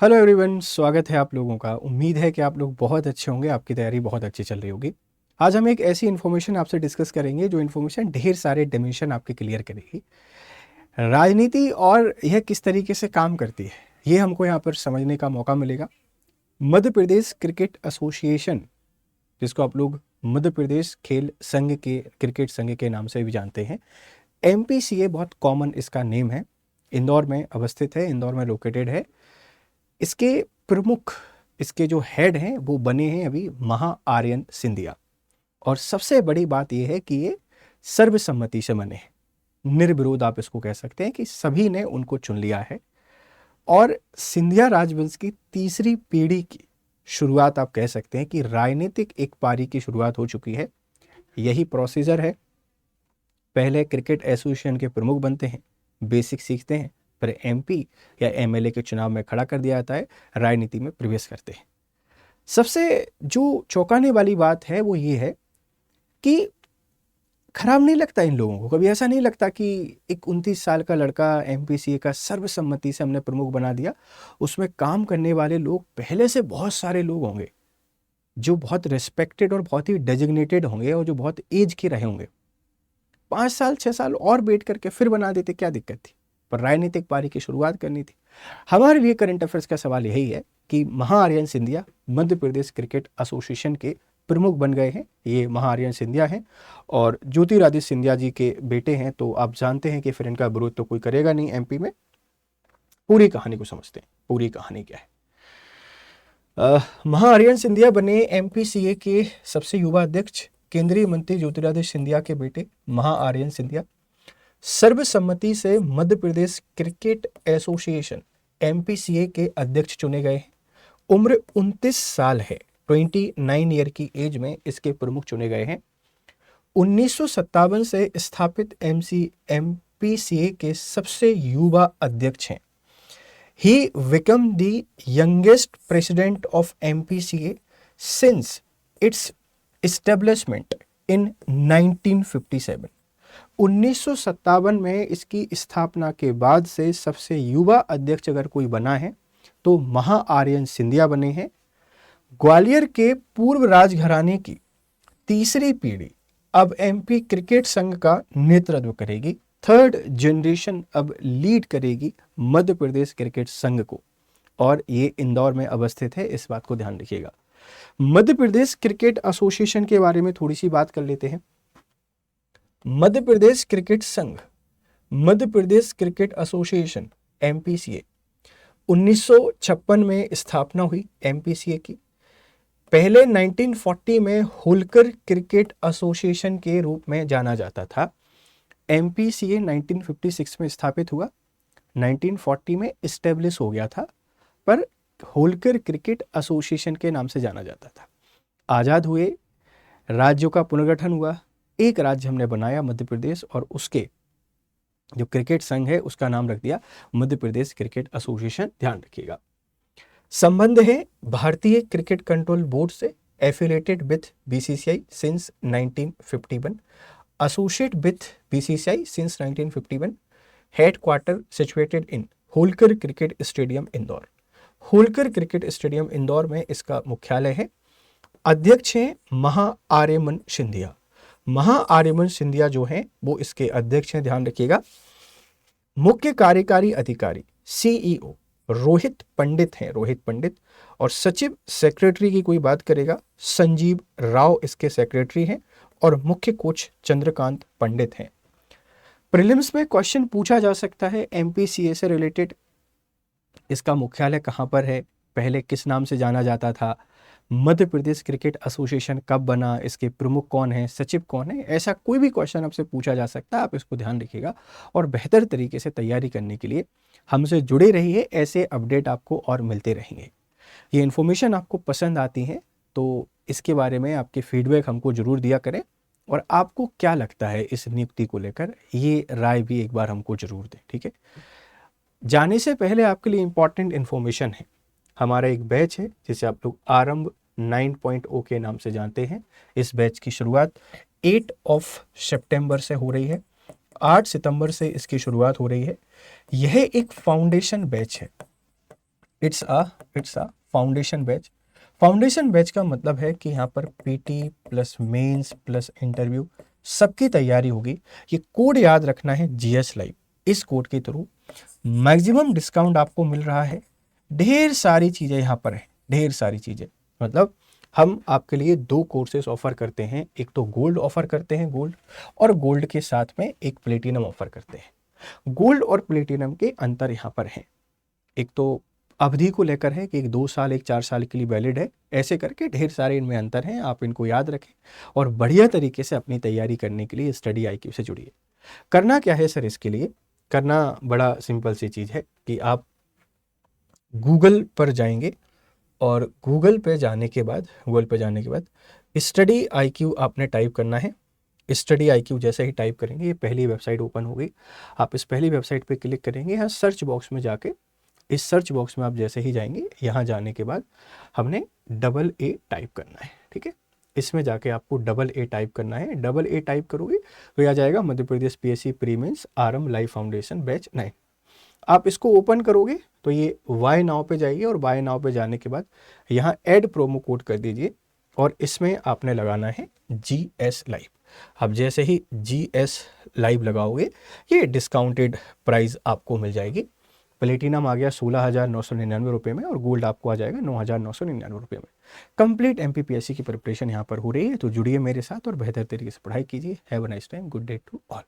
Hello everyone, स्वागत है आप लोगों का। उम्मीद है कि आप लोग बहुत अच्छे होंगे, आपकी तैयारी बहुत अच्छी चल रही होगी। आज हम एक ऐसी इन्फॉर्मेशन आपसे डिस्कस करेंगे जो इन्फॉर्मेशन ढेर सारे डिमेंशन आपके क्लियर करेगी। राजनीति और यह किस तरीके से काम करती है, ये हमको यहाँ पर समझने का मौका मिलेगा। मध्य प्रदेश क्रिकेट एसोसिएशन, जिसको आप लोग मध्य प्रदेश खेल संघ के क्रिकेट संघ के नाम से भी जानते हैं, MPCA बहुत कॉमन इसका नेम है। इंदौर में अवस्थित है, इंदौर में लोकेटेड है। इसके प्रमुख, इसके जो हेड हैं वो बने हैं अभी महा आर्यन सिंधिया। और सबसे बड़ी बात यह है कि ये सर्वसम्मति से बने हैं, निर्विरोध आप इसको कह सकते हैं कि सभी ने उनको चुन लिया है। और सिंधिया राजवंश की तीसरी पीढ़ी की शुरुआत आप कह सकते हैं कि राजनीतिक एक पारी की शुरुआत हो चुकी है। यही प्रोसीजर है, पहले क्रिकेट एसोसिएशन के प्रमुख बनते हैं, बेसिक सीखते हैं, फिर MP या MLA के चुनाव में खड़ा कर दिया जाता है, राजनीति में प्रवेश करते हैं। सबसे जो चौंकाने वाली बात है वो ये है कि खराब नहीं लगता इन लोगों को, कभी ऐसा नहीं लगता कि एक 29 साल का लड़का MPCA का सर्वसम्मति से हमने प्रमुख बना दिया। उसमें काम करने वाले लोग पहले से बहुत सारे लोग होंगे जो बहुत रिस्पेक्टेड और बहुत ही डेजिग्नेटेड होंगे और जो बहुत एज के रहे होंगे। 5 साल 6 साल और वेट करके फिर बना देते, क्या दिक्कत थी? पर राजनीतिक पारी की शुरुआत करनी थी। हमारे लिए करंट अफेयर्स का सवाल यही है कि महा आर्यन सिंधिया मध्य प्रदेश क्रिकेट एसोसिएशन के प्रमुख बन गए हैं। ये महा आर्यन सिंधिया हैं और ज्योतिरादित्य सिंधिया जी के बेटे हैं, तो आप जानते हैं कि फिर इनका विरोध तो कोई करेगा नहीं MP में। पूरी कहानी को समझते हैं, पूरी कहानी क्या है। महा आर्यन सिंधिया बने MPCA के सबसे युवा अध्यक्ष। केंद्रीय मंत्री ज्योतिरादित्य सिंधिया के बेटे महा आर्यन सिंधिया सर्वसम्मति से Madhya Pradesh cricket association MPCA के अध्यक्ष चुने गए हैं। उम्र 29 साल है, 29 ईयर की एज में इसके प्रमुख चुने गए हैं। 1957 से स्थापित MPCA के सबसे युवा अध्यक्ष हैं। He became the youngest president of MPCA since its establishment in 1957। 1957 में इसकी स्थापना के बाद से सबसे युवा अध्यक्ष अगर कोई बना है तो महा आर्यन सिंधिया बने हैं। ग्वालियर के पूर्व राजघराने की तीसरी पीढ़ी अब MP क्रिकेट संघ का नेतृत्व करेगी। थर्ड जनरेशन अब लीड करेगी मध्य प्रदेश क्रिकेट संघ को, और ये इंदौर में अवस्थित है, इस बात को ध्यान रखिएगा। मध्य प्रदेश क्रिकेट एसोसिएशन के बारे में थोड़ी सी बात कर लेते हैं। मध्य प्रदेश क्रिकेट संघ, Madhya Pradesh cricket association MPCA 1956 में स्थापना हुई MPCA की। पहले 1940 में होलकर क्रिकेट एसोसिएशन के रूप में जाना जाता था। MPCA 1956 में स्थापित हुआ, 1940 में इस्टेब्लिश हो गया था, पर होलकर क्रिकेट एसोसिएशन के नाम से जाना जाता था। आज़ाद हुए, राज्यों का पुनर्गठन हुआ, एक राज्य हमने बनाया मध्य प्रदेश, और उसके जो क्रिकेट संघ है उसका नाम रख दिया मध्य प्रदेश क्रिकेट एसोसिएशन। ध्यान रखिएगा। संबंध है भारतीय क्रिकेट कंट्रोल बोर्ड से, affiliated with BCCI since 1951, associate with BCCI since 1951, headquarter situated in Holkar cricket stadium Indore. Holkar cricket stadium Indore में इसका मुख्यालय है। अध्यक्ष हैं महा आर्यमन सिंधिया। महा आर्यमन सिंधिया जो हैं वो इसके अध्यक्ष हैं, ध्यान रखिएगा। मुख्य कार्यकारी अधिकारी CEO रोहित पंडित हैं, रोहित पंडित। और सचिव सेक्रेटरी की कोई बात करेगा, संजीव राव इसके सेक्रेटरी हैं, और मुख्य कोच चंद्रकांत पंडित हैं। प्रीलिम्स में क्वेश्चन पूछा जा सकता है MPCA से रिलेटेड, इसका मुख्यालय कहाँ पर है, पहले किस नाम से जाना जाता था, मध्य प्रदेश क्रिकेट एसोसिएशन कब बना, इसके प्रमुख कौन है, सचिव कौन है, ऐसा कोई भी क्वेश्चन आपसे पूछा जा सकता है। आप इसको ध्यान रखिएगा और बेहतर तरीके से तैयारी करने के लिए हमसे जुड़े रहिए, ऐसे अपडेट आपको और मिलते रहेंगे। ये इन्फॉर्मेशन आपको पसंद आती है तो इसके बारे में आपके फीडबैक हमको ज़रूर दिया करें, और आपको क्या लगता है इस नियुक्ति को लेकर, ये राय भी एक बार हमको ज़रूर दें, ठीक है। जाने से पहले आपके लिए इंपॉर्टेंट इन्फॉर्मेशन है। हमारा एक बैच है जिसे आप लोग आरंभ 9.0 के नाम से जानते हैं। इस बैच की शुरुआत 8 सितंबर से हो रही है, 8 सितंबर से इसकी शुरुआत हो रही है। यह एक फाउंडेशन बैच है। It's a foundation batch. Foundation batch का मतलब है कि यहाँ पर PT plus mains plus interview सबकी तैयारी होगी। ये कोड याद रखना है, जीएस लाइव। इस कोड के थ्रू मैक्सिमम डिस्काउंट आपको मिल रहा है। ढेर सारी चीज़ें यहाँ पर है, ढेर सारी चीज़ें। मतलब हम आपके लिए दो कोर्सेज ऑफर करते हैं, एक तो गोल्ड ऑफर करते हैं, गोल्ड, और गोल्ड के साथ में एक प्लेटिनम ऑफर करते हैं। गोल्ड और प्लेटिनम के अंतर यहाँ पर है, एक तो अवधि को लेकर है कि एक 2 साल एक 4 साल के लिए वैलिड है, ऐसे करके ढेर सारे इनमें अंतर हैं। आप इनको याद रखें और बढ़िया तरीके से अपनी तैयारी करने के लिए स्टडी आईक्यू से जुड़िए। करना क्या है सर? इसके लिए करना बड़ा सिंपल सी चीज़ है कि आप गूगल पर जाएंगे और गूगल पे जाने के बाद स्टडी आईक्यू आपने टाइप करना है। स्टडी आईक्यू जैसे ही टाइप करेंगे ये पहली वेबसाइट ओपन होगी। आप इस पहली वेबसाइट पे क्लिक करेंगे, यहाँ सर्च बॉक्स में जाके, इस सर्च बॉक्स में आप जैसे ही जाएंगे, यहाँ जाने के बाद हमने AA टाइप करना है, ठीक है। इसमें जाके आपको AA टाइप करना है। AA टाइप करोगे तो यह आ जाएगा Madhya Pradesh PSC pre mains R M live foundation batch 9। आप इसको ओपन करोगे तो ये वाई नाउ पे जाइए और वाई नाउ पे जाने के बाद यहाँ ऐड प्रोमो कोड कर दीजिए और इसमें आपने लगाना है GS लाइव। अब जैसे ही GS लाइव लगाओगे ये डिस्काउंटेड प्राइस आपको मिल जाएगी। प्लेटिनम आ गया 16,999 रुपये में और गोल्ड आपको आ जाएगा 9,999 रुपये में। कंप्लीट MPPSC की प्रिपरेशन यहाँ पर हो रही है, तो जुड़िए मेरे साथ और बेहतर तरीके से पढ़ाई कीजिए। Have a nice time, good day to all.